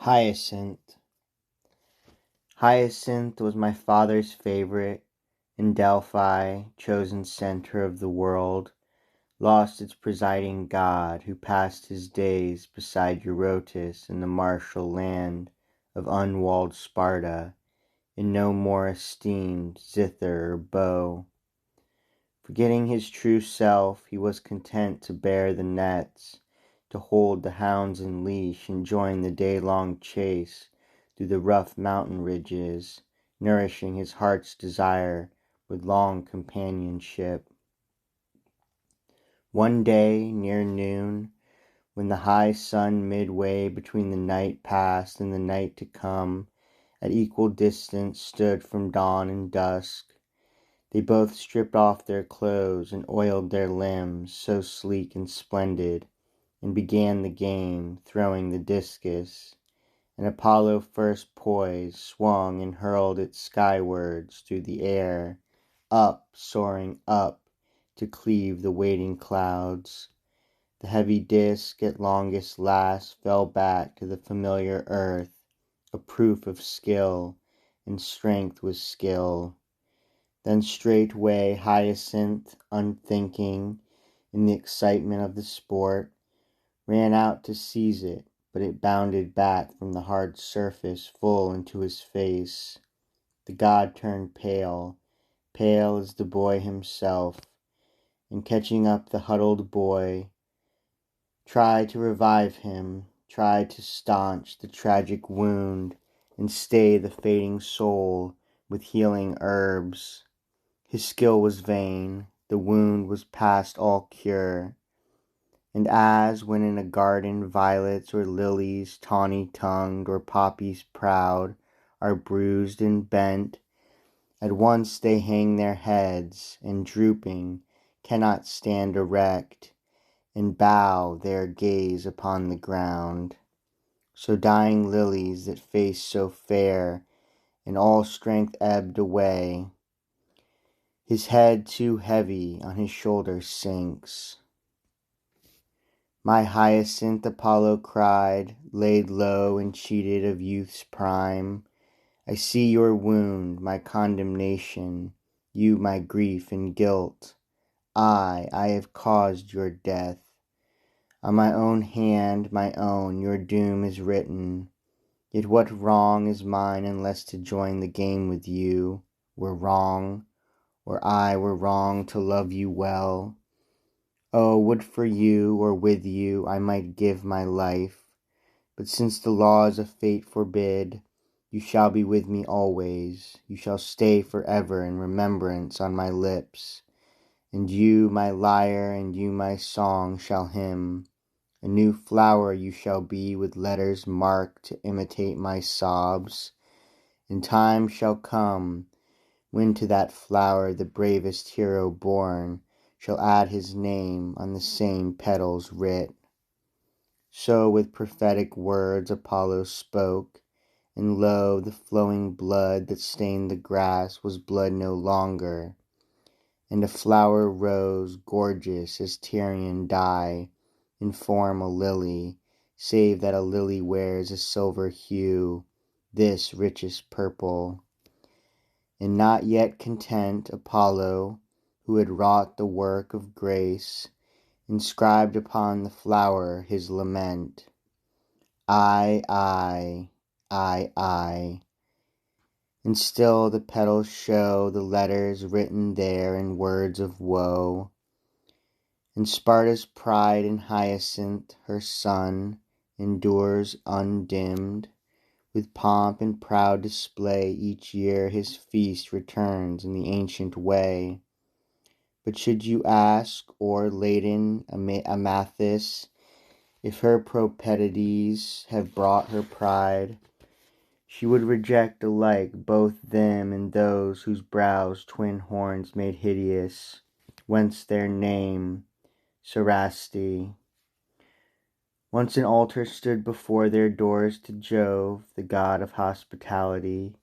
Hyacinth. Hyacinth was my father's favorite, in Delphi, chosen center of the world, lost its presiding god, who passed his days beside Eurotas in the martial land of unwalled Sparta, and no more esteemed zither or bow. Forgetting his true self, he was content to bear the nets, to hold the hounds in leash and join the day-long chase through the rough mountain ridges, nourishing his heart's desire with long companionship. One day, near noon, when the high sun midway between the night past and the night to come, at equal distance stood from dawn and dusk, they both stripped off their clothes and oiled their limbs, so sleek and splendid, and began the game, throwing the discus. And Apollo first poised, swung, and hurled it skywards through the air, up, soaring up, to cleave the waiting clouds. The heavy disc at longest last fell back to the familiar earth, a proof of skill, and strength was skill. Then straightway Hyacinth, unthinking, in the excitement of the sport, ran out to seize it, but it bounded back from the hard surface full into his face. The god turned pale, pale as the boy himself, and catching up the huddled boy, tried to revive him, tried to staunch the tragic wound, and stay the fading soul with healing herbs. His skill was vain, the wound was past all cure, and as when in a garden violets or lilies tawny-tongued or poppies proud are bruised and bent, at once they hang their heads, and drooping cannot stand erect, and bow their gaze upon the ground. So dying lilies that face so fair, and all strength ebbed away, his head too heavy on his shoulders sinks. My Hyacinth, Apollo cried, laid low and cheated of youth's prime, I see your wound, my condemnation, you my grief and guilt. I have caused your death. On my own hand, my own, your doom is written. Yet what wrong is mine unless to join the game with you were wrong, or I were wrong to love you well? Oh, would for you, or with you, I might give my life. But since the laws of fate forbid, you shall be with me always. You shall stay forever in remembrance on my lips. And you my lyre, and you my song shall hymn. A new flower you shall be, with letters marked to imitate my sobs. And time shall come when to that flower the bravest hero born shall add his name on the same petals writ. So with prophetic words Apollo spoke, and lo, the flowing blood that stained the grass was blood no longer, and a flower rose, gorgeous as Tyrian dye, in form a lily, save that a lily wears a silver hue, this richest purple. And not yet content, Apollo, who had wrought the work of grace, inscribed upon the flower his lament. I. And still the petals show the letters written there in words of woe. And Sparta's pride in Hyacinth, her son, endures undimmed. With pomp and proud display each year his feast returns in the ancient way. But should you ask, o'er-laden Amathus, if her propensities have brought her pride, she would reject alike both them and those whose brows twin horns made hideous, whence their name, Cerasti. Once an altar stood before their doors to Jove, the god of hospitality.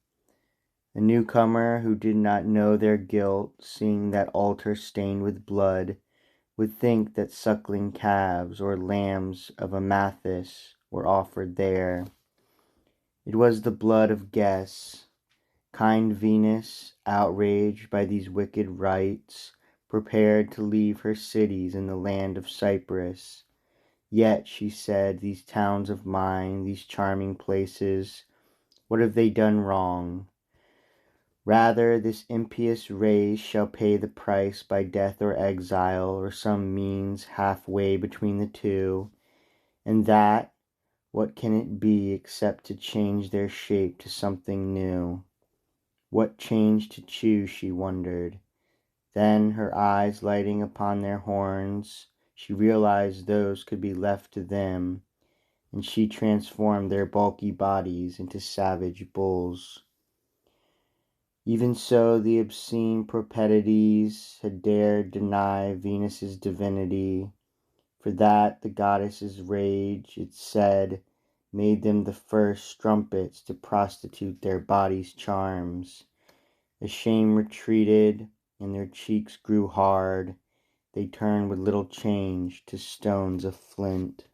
A newcomer who did not know their guilt, seeing that altar stained with blood, would think that suckling calves or lambs of Amathus were offered there. It was the blood of guests. Kind Venus, outraged by these wicked rites, prepared to leave her cities in the land of Cyprus. Yet, she said, these towns of mine, these charming places, what have they done wrong? Rather, this impious race shall pay the price by death or exile, or some means halfway between the two, and that, what can it be except to change their shape to something new? What change to choose, she wondered. Then, her eyes lighting upon their horns, she realized those could be left to them, and she transformed their bulky bodies into savage bulls. Even so, the obscene Prosperities had dared deny Venus's divinity, for that the goddess's rage, it said, made them the first strumpets to prostitute their bodies' charms. As shame retreated, and their cheeks grew hard, they turned with little change to stones of flint.